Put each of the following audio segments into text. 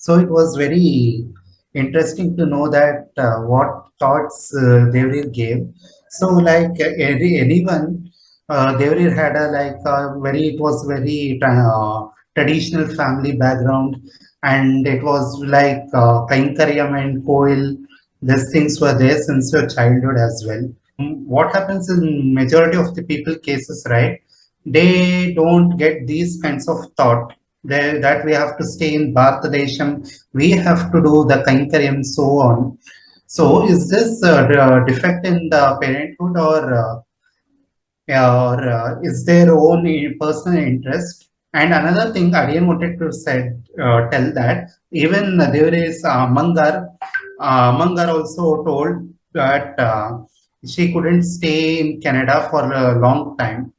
So it was very interesting to know that what thoughts Devrir gave. So like anyone, Devrir had a like a very it was very traditional family background, and it was like Kainkaryam and Koil. These things were there since your childhood as well. What happens in majority of the people cases, right? They don't get these kinds of thought that we have to stay in Bharat Desham, we have to do the Kainkaryam, so on. So is this defect in the parenthood or is their own personal interest? And another thing again wanted to tell that even there is Mangar also told that she couldn't stay in Canada for a long time.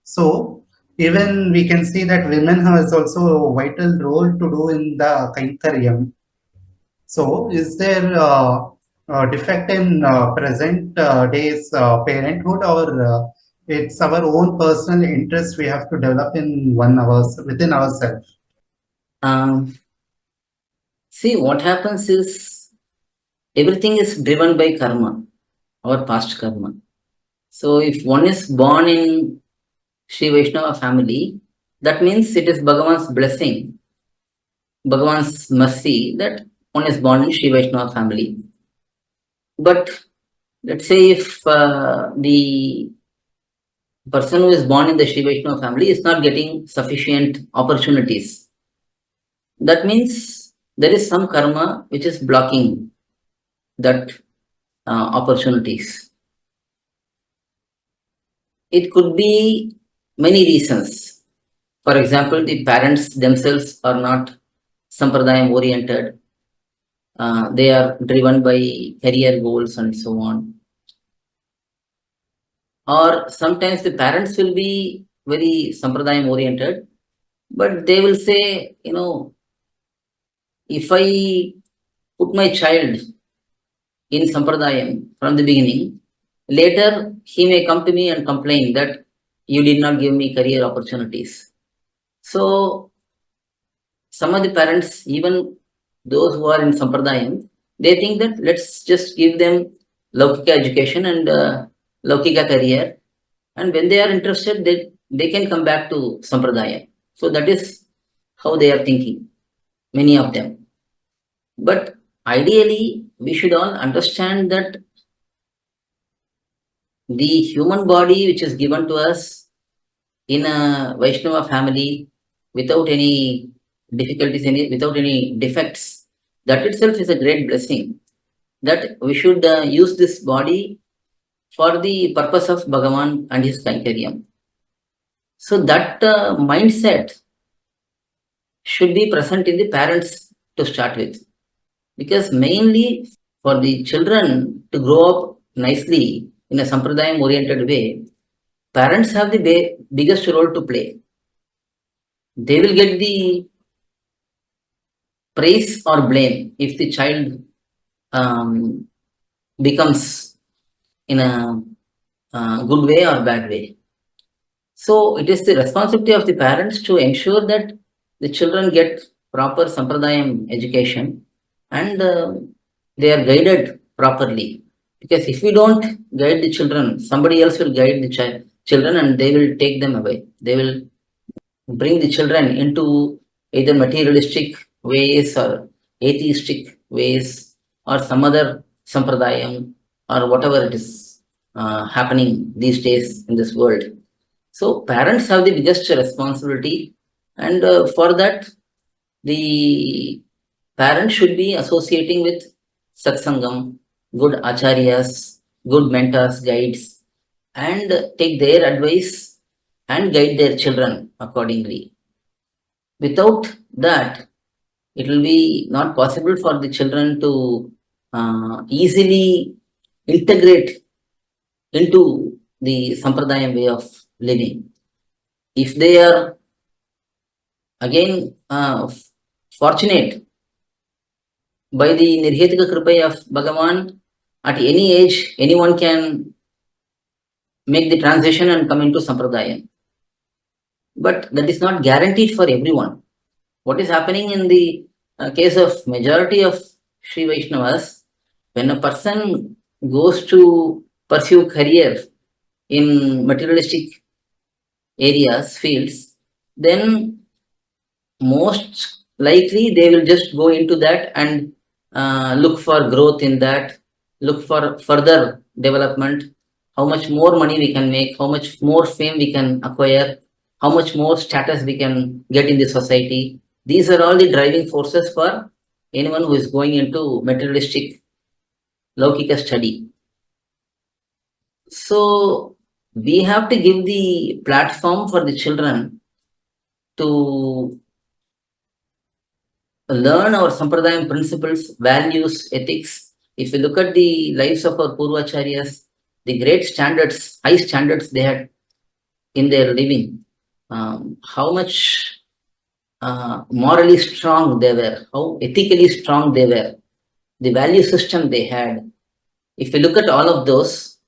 So even we can see that women has also a vital role to do in the Kainkaryam. So is there a defect in present days parenthood, or it's our own personal interest we have to develop in within ourselves? Um, See, what happens is everything is driven by karma or past karma. So, if one is born in Sri Vaishnava family, that means it is Bhagavan's blessing, Bhagavan's mercy that one is born in Sri Vaishnava family. But let's say if the person who is born in the Sri Vaishnava family is not getting sufficient opportunities, that means there is some karma which is blocking that opportunities. It could be many reasons. For example, the parents themselves are not sampradayam oriented. They are driven by career goals and so on. Or sometimes the parents will be very sampradayam oriented, but they will say, if I put my child in sampradayam from the beginning, later he may come to me and complain that you did not give me career opportunities. So some of the parents, even those who are in sampradayam, they think that let's just give them Laukika education and Laukika career, and when they are interested, they can come back to sampradaya. So that is how they are thinking, many of them. But ideally, we should all understand that the human body which is given to us in a Vaishnava family without any difficulties, without any defects, that itself is a great blessing. That we should use this body for the purpose of Bhagavan and his Kainkaryam. So that mindset should be present in the parents to start with. Because mainly for the children to grow up nicely in a sampradayam oriented way, parents have the biggest role to play. They will get the praise or blame if the child um, becomes in a good way or bad way. So it is the responsibility of the parents to ensure that the children get proper sampradayam education and they are guided properly. Because if we don't guide the children, somebody else will guide the children and they will take them away. They will bring the children into either materialistic ways or atheistic ways or some other sampradayam or whatever it is happening these days in this world. So parents have the biggest responsibility, and for that, the parents should be associating with satsangam, good acharyas, good mentors, guides, and take their advice and guide their children accordingly. Without that, it will be not possible for the children to easily integrate into the sampradayam way of living. If they are again fortunate by the nirhetika kripa of Bhagavan, at any age anyone can make the transition and come into sampradayam. But that is not guaranteed for everyone. What is happening in the case of majority of Sri Vaishnavas, when a person goes to pursue career in materialistic areas, fields, then most likely they will just go into that and look for growth in that, look for further development, how much more money we can make, how much more fame we can acquire, how much more status we can get in the society. These are all the driving forces for anyone who is going into materialistic Laukika study. So we have to give the platform for the children to learn our Sampradayam principles, values, ethics. If you look at the lives of our Purvacharyas, the great standards, high standards they had in their living, how much morally strong they were, how ethically strong they were, the value system they had. If you look at all of those,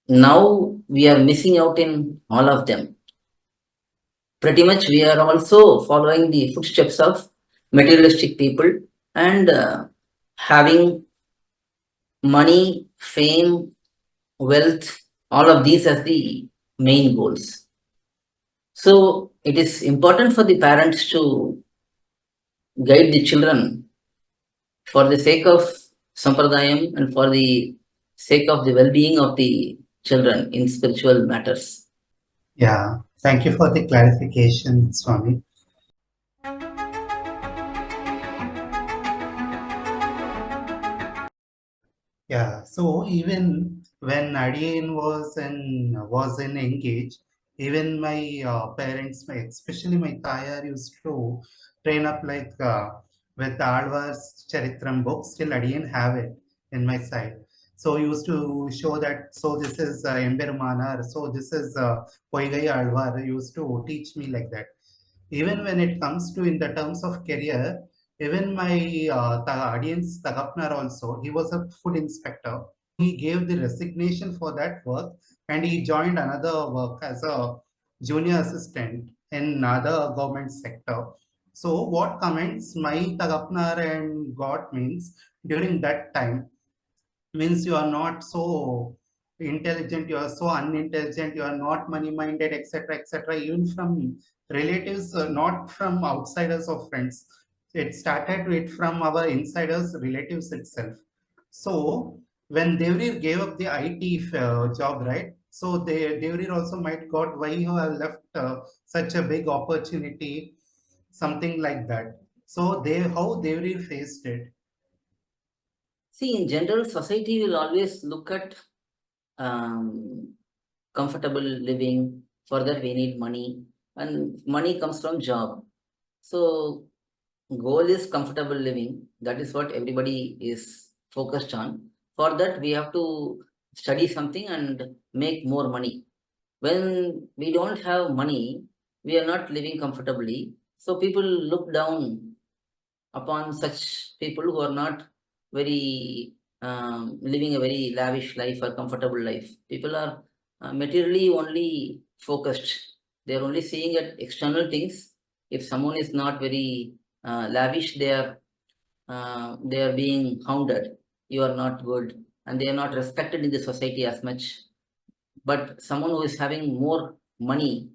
now we are missing out in all of them. Pretty much, we are also following the footsteps of materialistic people and having money, fame, wealth, all of these as the main goals. So it is important for the parents to guide the children for the sake of Sampradayam and for the sake of the well being of the children in spiritual matters. Yeah, thank you for the clarification, Swami. Yeah, so even when Adian was in engaged, even my parents, especially my Tayar, used to train up like with the Alvar's Charitram book. Still, I didn't have it in my side. So used to show that. So this is Embermanar. So this is Poigai Alvar. Used to teach me like that. Even when it comes to in the terms of career, even my audience Tagapnar also, he was a food inspector. He gave the resignation for that work and he joined another work as a junior assistant in another government sector. So what comments my Tagapnar and got means during that time means you are not so intelligent, you are so unintelligent, you are not money minded, etc., etc. Even from relatives, not from outsiders or friends. It started with from our insiders, relatives itself. So when Devrir gave up the IT job, right? So Devrir also might got why you have left such a big opportunity, something like that. So they how Devrir faced it. See, in general, society will always look at comfortable living. For that, we need money, and money comes from job. So, goal is comfortable living. That is what everybody is focused on. For that, we have to study something and make more money. When we don't have money, we are not living comfortably. So, people look down upon such people who are not very living a very lavish life or comfortable life. People are materially only focused. They are only seeing at external things. If someone is not very lavish, they are being hounded. You are not good, and they are not respected in the society as much. But someone who is having more money,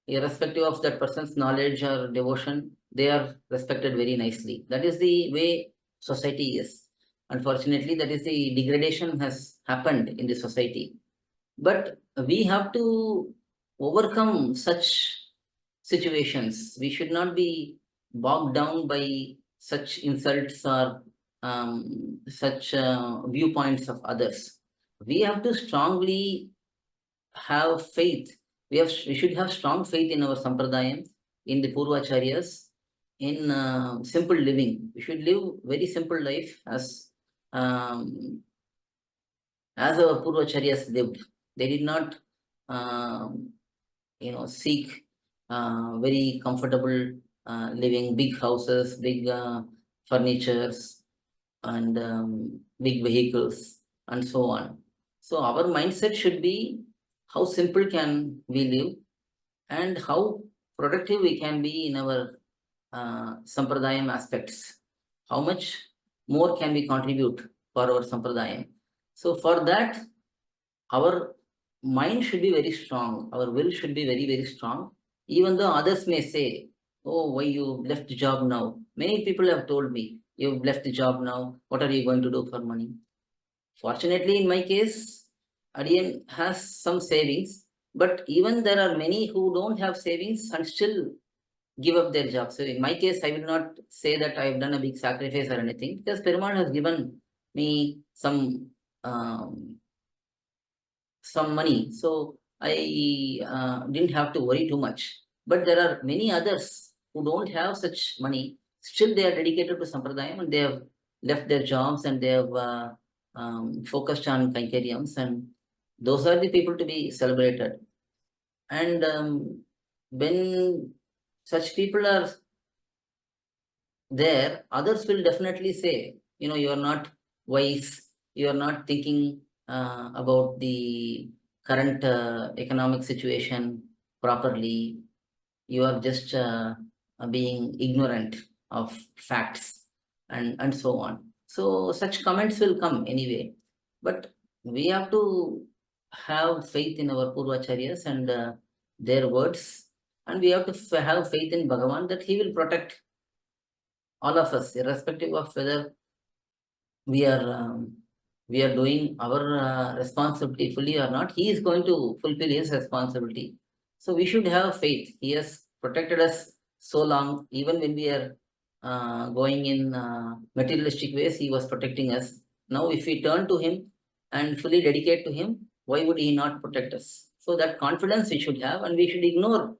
irrespective of that person's knowledge or devotion, they are respected very nicely. That is the way society is. Unfortunately, that is the degradation has happened in the society. But we have to overcome such situations. We should not be bogged down by such insults or such viewpoints of others. We have to strongly have faith. We should have strong faith in our sampradayam, in the Purvacharyas, in simple living. We should live very simple life um, as our Purvacharyas lived. They did not um, seek very comfortable living, big houses, big furnitures, and big vehicles, and so on. So our mindset should be how simple can we live and how productive we can be in our sampradayam aspects. How much more can we contribute for our sampradayam? So for that, our mind should be very strong. Our will should be very, very strong. Even though others may say, "Oh, why you left the job now?" Many people have told me, "You've left the job now. What are you going to do for money?" Fortunately, in my case, Adian has some savings, but even there are many who don't have savings and still give up their job. So in my case, I will not say that I have done a big sacrifice or anything, because Perumal has given me um, some money. So I didn't have to worry too much. But there are many others who don't have such money. Still, they are dedicated to Sampradayam and they have left their jobs and they have focused on Kankariams. And those are the people to be celebrated. And when such people are there, others will definitely say, you are not wise, you are not thinking about the current economic situation properly, you are just being ignorant of facts, and so on. So such comments will come anyway, but we have to have faith in our Purvacharyas and their words, and we have to have faith in Bhagavan that he will protect all of us, irrespective of whether we are um, we are doing our responsibility fully or not. He is going to fulfill his responsibility. So we should have faith. He has protected us so long, even when we are going in materialistic ways. He was protecting us. Now, if we turn to him and fully dedicate to him, why would he not protect us? So that confidence we should have, and we should ignore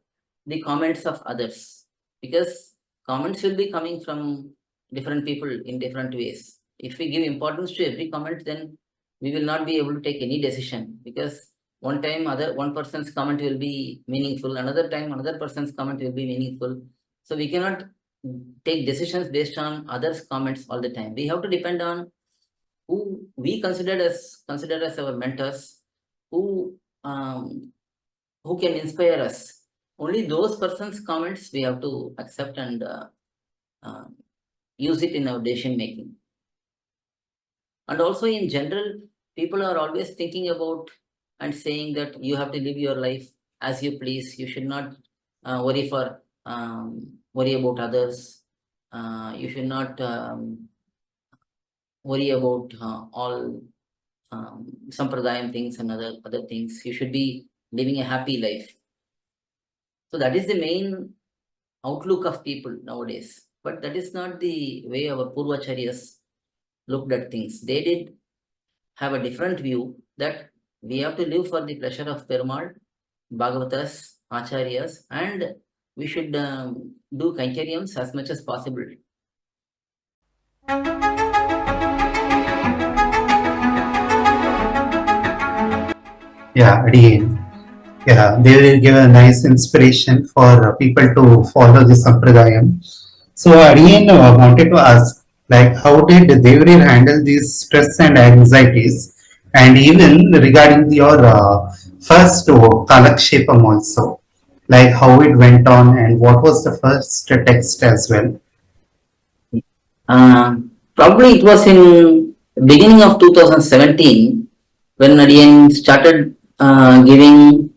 the comments of others, because comments will be coming from different people in different ways. If we give importance to every comment, then we will not be able to take any decision, because one person's comment will be meaningful, another time another person's comment will be meaningful. So we cannot take decisions based on others' comments all the time. We have to depend on who we consider as our mentors, who um, who can inspire us. Only those persons' comments we have to accept and uh, use it in our decision making. And also, in general, people are always thinking about and saying that you have to live your life as you please. You should not worry about others. You should not worry about all sampradayam things and other things. You should be living a happy life. So that is the main outlook of people nowadays. But that is not the way our Purvacharyas looked at things. They did have a different view that we have to live for the pleasure of Perumal, Bhagavatas, Acharyas, and we should do Kainkaryams as much as possible. Yeah, again. Yeah, they will give a nice inspiration for people to follow the Sampradayam. So, Ariane wanted to ask, like, how did Devrir handle these stress and anxieties, and even regarding your first Kalakshepam also, like how it went on and what was the first text as well? Probably it was in beginning of 2017 when Nadian started giving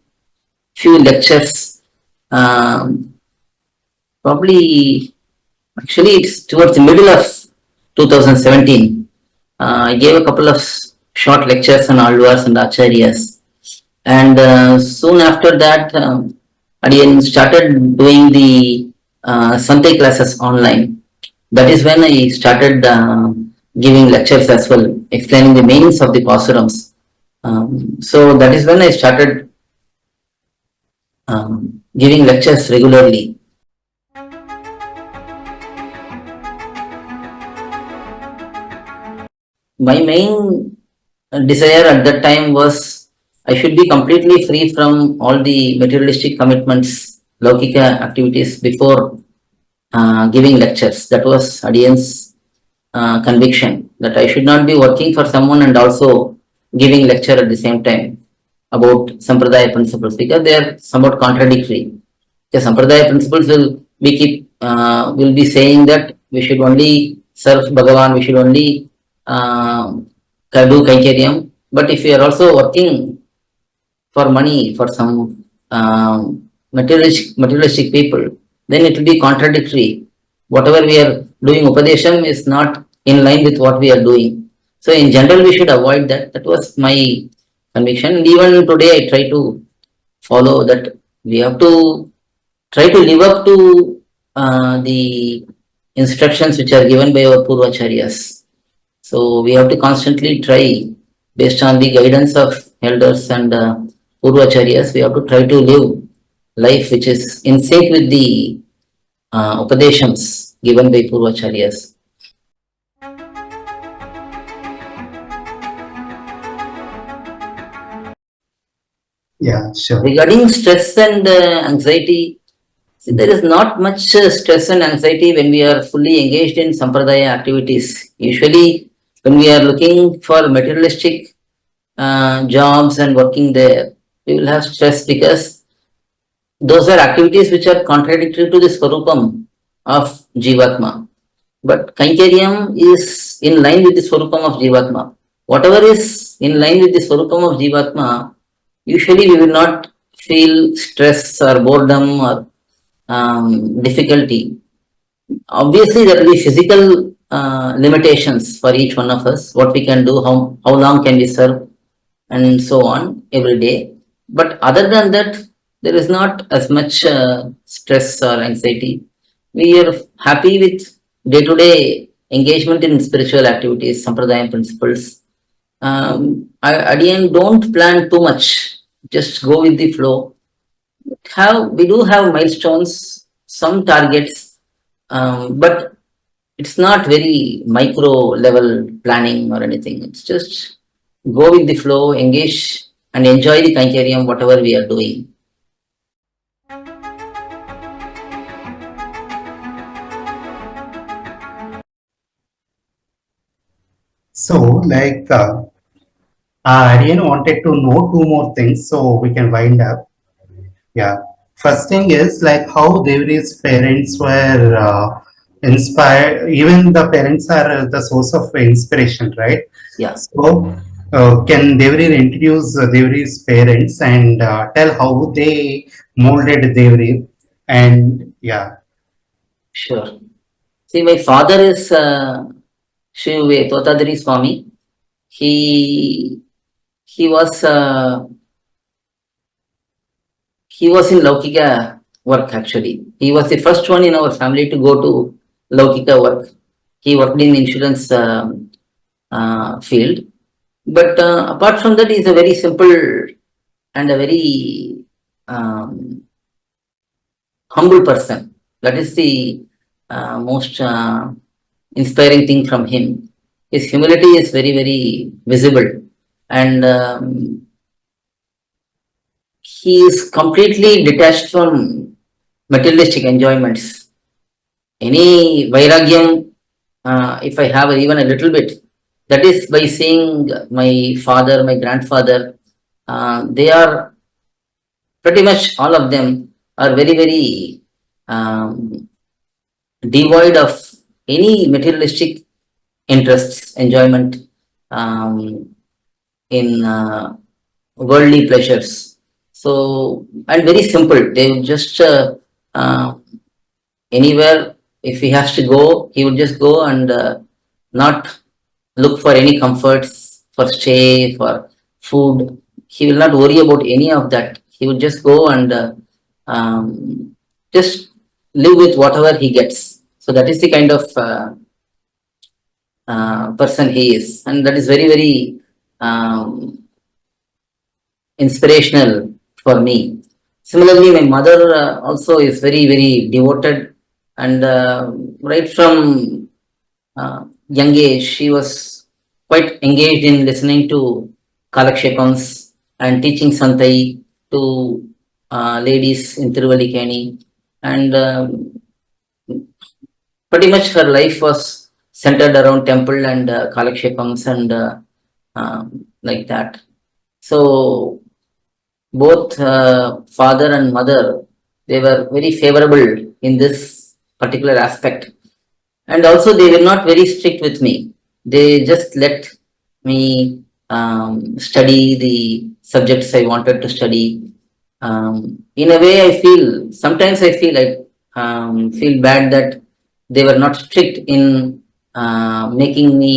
few lectures. Um, Probably actually it's towards the middle of 2017. I gave a couple of short lectures on Alvars and Acharyas, and soon after that, Adiyan started doing the Sunday classes online. That is when I started giving lectures as well, explaining the meanings of the Pasurams. So that is when I started giving lectures regularly. My main desire at that time was I should be completely free from all the materialistic commitments, Laukika activities before giving lectures. That was Adiyan's conviction that I should not be working for someone and also giving lecture at the same time about Sampradaya principles, because they are somewhat contradictory. The Sampradaya principles will be keep will be saying that we should only serve Bhagavan, we should only do Kaikaryam. But if we are also working for money for some materialistic people, then it will be contradictory. Whatever we are doing Upadesham is not in line with what we are doing. So in general, we should avoid that. That was my conviction. And even today, I try to follow that. We have to try to live up to the instructions which are given by our Purvacharyas. So we have to constantly try, based on the guidance of elders and Purvacharyas, we have to try to live life which is in sync with the Upadeshams given by Purvacharyas. Yeah, sure. Regarding stress and anxiety, see, there is not much stress and anxiety when we are fully engaged in Sampradaya activities. Usually, when we are looking for materialistic jobs and working there, we will have stress because those are activities which are contradictory to the Swarupam of Jivatma. But Kainkariam is in line with the Swarupam of Jivatma. Whatever is in line with the Swarupam of Jivatma, usually we will not feel stress or boredom or difficulty. Obviously, there will be physical limitations for each one of us, what we can do, how long can we serve, and so on every day. But other than that, there is not as much stress or anxiety. We are happy with day to day engagement in spiritual activities, Sampradayam principles. At the end, don't plan too much, just go with the flow. We do have milestones, some targets, but it's not very micro level planning or anything. It's just go with the flow, engage and enjoy the Kankariam, whatever we are doing. So, like, Aryan wanted to know two more things, so we can wind up. Yeah. First thing is like how Devri's parents were inspired. Even the parents are the source of inspiration, right? Yeah, So, can Devri introduce Devri's parents and tell how they molded Devri? And yeah, sure. See, my father is Shiv Totadri Swami. He he was uh, he was in Laukika work actually. He was the first one in our family to go to Laukika work. He worked in insurance field. But apart from that, he's a very simple and a very humble person. That is the most inspiring thing from him. His humility is very, very visible. And he is completely detached from materialistic enjoyments. Any vairagyam, if I have even a little bit, that is by seeing my father, my grandfather, they are pretty much all of them are very, very devoid of any materialistic interests, enjoyment in worldly pleasures. So, and very simple. They would just uh, anywhere if he has to go, he would just go and not look for any comforts for stay, for food. He will not worry about any of that. He would just go and just live with whatever he gets. So that is the kind of person he is, and that is very, very inspirational for me. Similarly, my mother also is very, very devoted, and right from young age, she was quite engaged in listening to Kalakshepams and teaching Santai to ladies in Tiruvalikeni. And pretty much her life was centered around temple and Kalakshepams and like that. So both father and mother, they were very favorable in this particular aspect. And also, they were not very strict with me. They just let me study the subjects I wanted to study. In a way, I feel sometimes I feel like feel bad that they were not strict in making me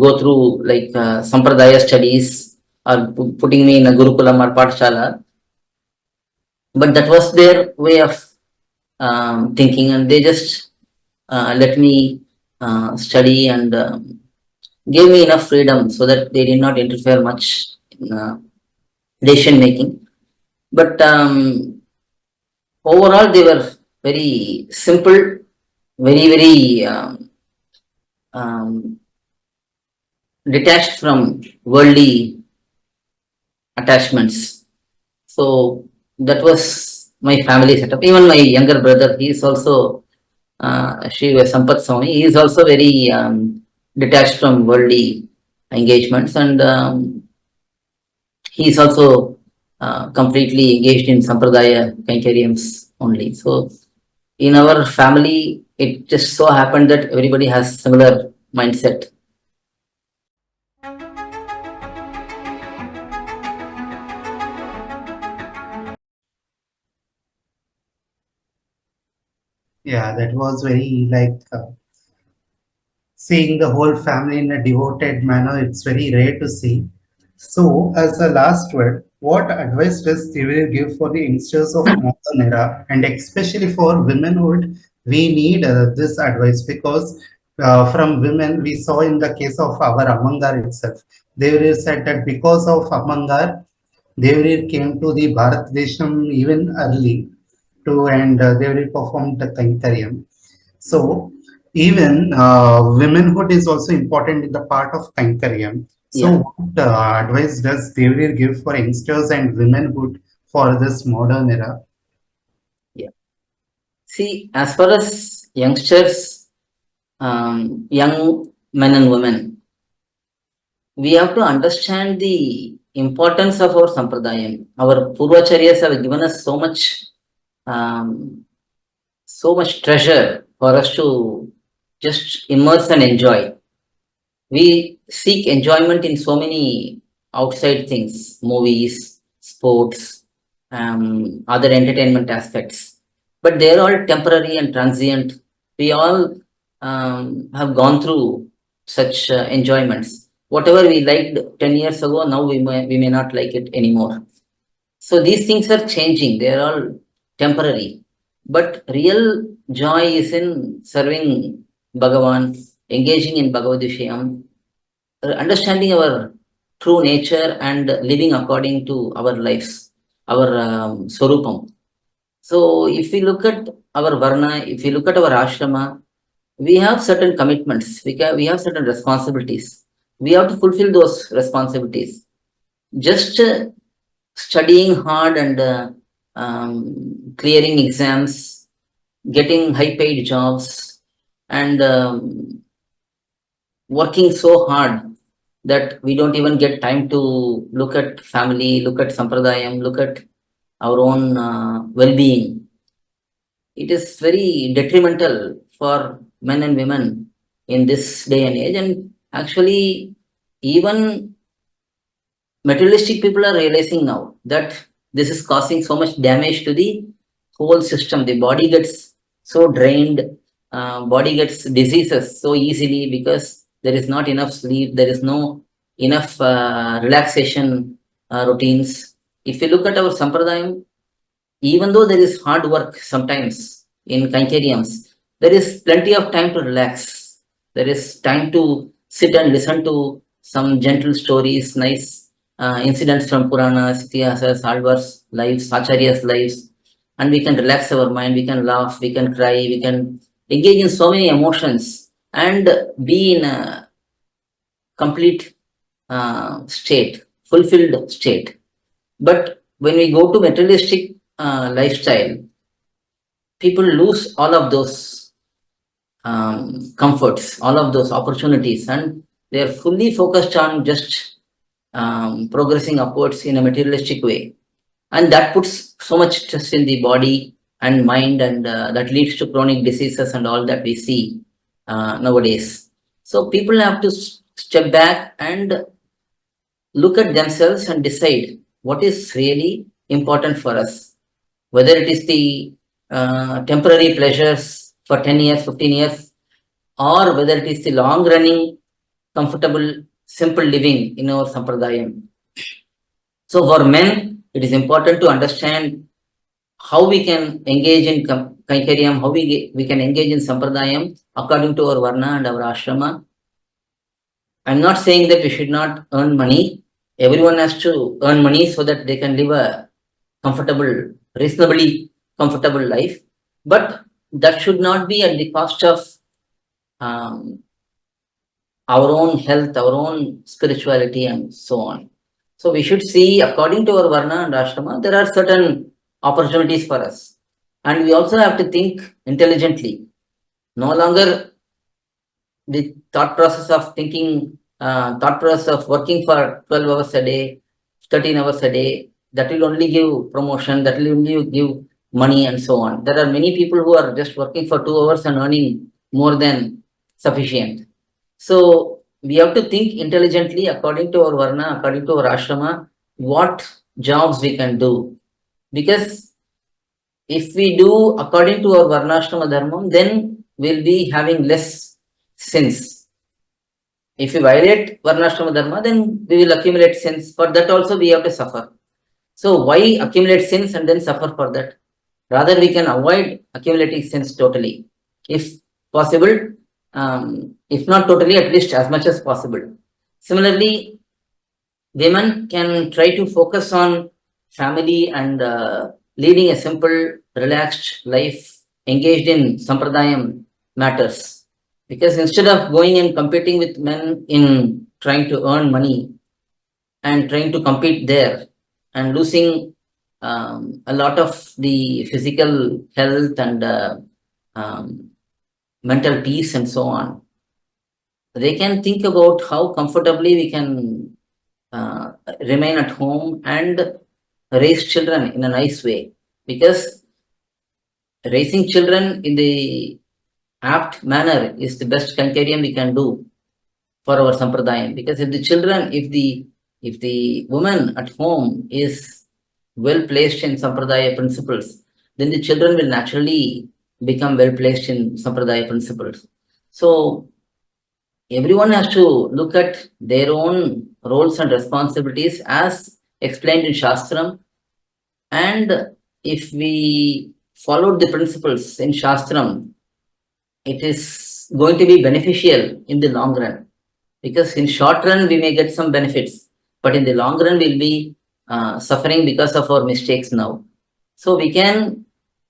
go through like sampradaya studies or putting me in a gurukulam or pathshala. But that was their way of thinking, and they just let me study and gave me enough freedom so that they did not interfere much in decision making. But overall, they were very simple, very um, detached from worldly attachments. So that was my family setup. Even my younger brother, he is also Shri Sampath Swami. He is also very detached from worldly engagements, and he is also completely engaged in Sampradaya Kainkaryams only. So in our family, it just so happened that everybody has similar mindset. Yeah, that was very like seeing the whole family in a devoted manner. It's very rare to see. So, as a last word, what advice does Tivir give for the youngsters of modern era, and especially for womenhood? We need this advice because from women, we saw in the case of our Amangar itself, they said that because of Amangar, they came to the Bharat Desham even early to, and they performed the Kainkaryam. So even womanhood is also important in the part of Kankaryam. Yeah, So what advice does Devir give for youngsters and womanhood for this modern era? yeah. See, as far as youngsters, young men and women, we have to understand the importance of our sampradayam. Our purvacharyas have given us um, so much treasure for us to just immerse and enjoy. We seek enjoyment in so many outside things, movies, sports, other entertainment aspects. But they're all temporary and transient. We all have gone through such enjoyments. Whatever we liked 10 years ago, now we may not like it anymore. So these things are changing. They are all temporary. But real joy is in serving Bhagavan, engaging in Bhagavad Vishayam, understanding our true nature and living according to our lives, our Swarupam. So if we look at our Varna, if we look at our Ashrama, we have certain commitments, we have certain responsibilities. We have to fulfill those responsibilities. Just studying hard and clearing exams, getting high paid jobs, and working so hard that we don't even get time to look at family, look at sampradayam, look at our own well-being. It is very detrimental for men and women in this day and age. And actually, even materialistic people are realizing now that this is causing so much damage to the whole system. The body gets so drained, body gets diseases so easily because there is not enough sleep, there is no enough relaxation routines. If you look at our sampradayam, even though there is hard work sometimes in Kainkaryams, there is plenty of time to relax. There is time to sit and listen to some gentle stories, nice incidents from Puranas, Itihasas, Alvar's lives, Acharya's lives, and we can relax our mind, we can laugh, we can cry, we can engage in so many emotions and be in a complete state, fulfilled state. But when we go to materialistic lifestyle, people lose all of those comforts, all of those opportunities, and they are fully focused on just progressing upwards in a materialistic way. And that puts so much stress in the body, and mind, and that leads to chronic diseases and all that we see nowadays. So people have to step back and look at themselves and decide what is really important for us, whether it is the temporary pleasures for 10 years, 15 years, or whether it is the long running, comfortable, simple living in our sampradayam. So for men, it is important to understand how we can engage in Kaikaryam, how we can engage in Sampradayam according to our Varna and our Ashrama. I'm not saying that we should not earn money. Everyone has to earn money so that they can live a comfortable, reasonably comfortable life. But that should not be at the cost of um, our own health, our own spirituality, and so on. So we should see, according to our Varna and Ashrama, there are certain opportunities for us. And we also have to think intelligently. No longer the thought process of thinking, thought process of working for 12 hours a day, 13 hours a day, that will only give promotion, that will only give money, and so on. There are many people who are just working for 2 hours and earning more than sufficient. So we have to think intelligently according to our Varna, according to our Ashrama, what jobs we can do. Because if we do according to our Varnashrama Dharmam, then we'll be having less sins. If we violate Varnashrama Dharma, then we will accumulate sins. For that also we have to suffer. So why accumulate sins and then suffer for that? Rather, we can avoid accumulating sins totally, if possible. If not totally, at least as much as possible. Similarly, women can try to focus on family and leading a simple, relaxed life, engaged in sampradayam matters. Because instead of going and competing with men in trying to earn money and trying to compete there and losing a lot of the physical health and um, mental peace and so on, they can think about how comfortably we can remain at home and raise children in a nice way. Because raising children in the apt manner is the best kankariam we can do for our sampradayam. Because if the woman at home is well placed in sampradaya principles, then the children will naturally become well placed in sampradaya principles. So everyone has to look at their own roles and responsibilities as explained in Shastram. And if we followed the principles in Shastram, it is going to be beneficial in the long run. Because in short run, we may get some benefits, but in the long run, we'll be suffering because of our mistakes now. So we can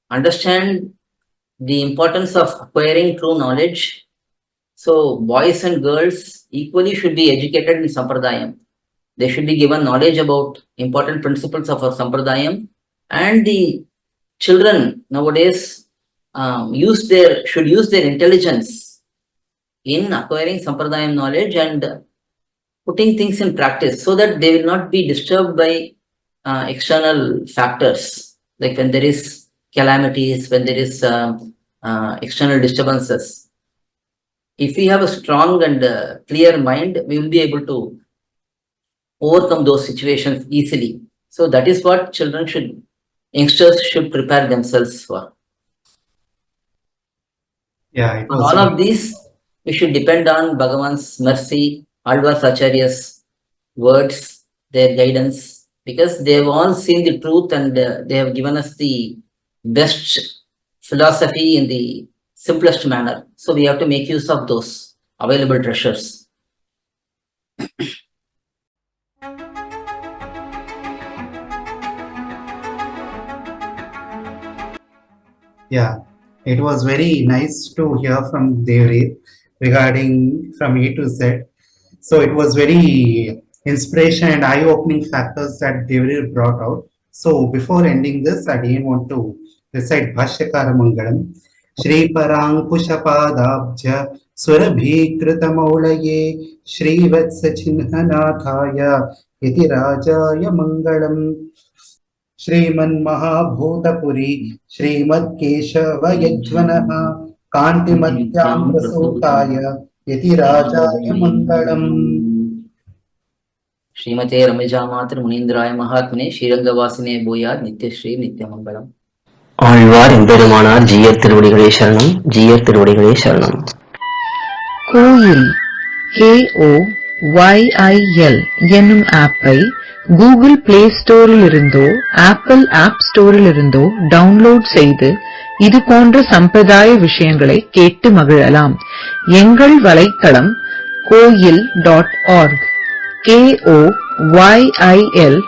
understand the importance of acquiring true knowledge. So boys and girls equally should be educated in Sampradayam. They should be given knowledge about important principles of our Sampradayam, and the children nowadays should use their intelligence in acquiring Sampradayam knowledge and putting things in practice so that they will not be disturbed by external factors, like when there is calamities, when there is external disturbances. If we have a strong and clear mind, we will be able to overcome those situations easily. So that is what youngsters should prepare themselves for. Yeah, it For was all of these, we should depend on Bhagavan's mercy, Alvas Acharya's words, their guidance, because they have all seen the truth and they have given us the best philosophy in the simplest manner. So we have to make use of those available treasures. Yeah, it was very nice to hear from Devri regarding from A to Z. So it was very inspiration and eye-opening factors that Devri brought out. So before ending this, I again want to recite Bhashyakara Mangalam. Shri Parankushapadabhya Surabhikritamoulaye Shri Vatsachinnanathaya Iti Rajaya Mangalam. श्रीमन्महाभूतपुरी श्रीमत्केशवयज्वनः नित्यं कान्तिमत्याम्रसूताय यतिराजाय मङ्गलम्. ஸ்ரீமதே ரமேஜா மாத்திரு முனீந்திராய மகாத்மனே ஸ்ரீரங்கவாசினே பூயாத் நித்யஸ்ரீ நித்யமங்கலம். ஆழ்வார் எம்பெருமானார் ஜீயர் திருவடிகளே சரணம். ஜீயர் திருவடிகளே சரணம். கோயில் KOYIL என்னும் ஆப்பை கூகுள் பிளே ஸ்டோரில் இருந்தோ ஆப்பிள் ஆப் ஸ்டோரில் இருந்தோ டவுன்லோட் செய்து இது போன்ற சம்பிரதாய விஷயங்களை கேட்டு மகிழலாம். எங்கள் வலைத்தளம் koil.org KOYIL.org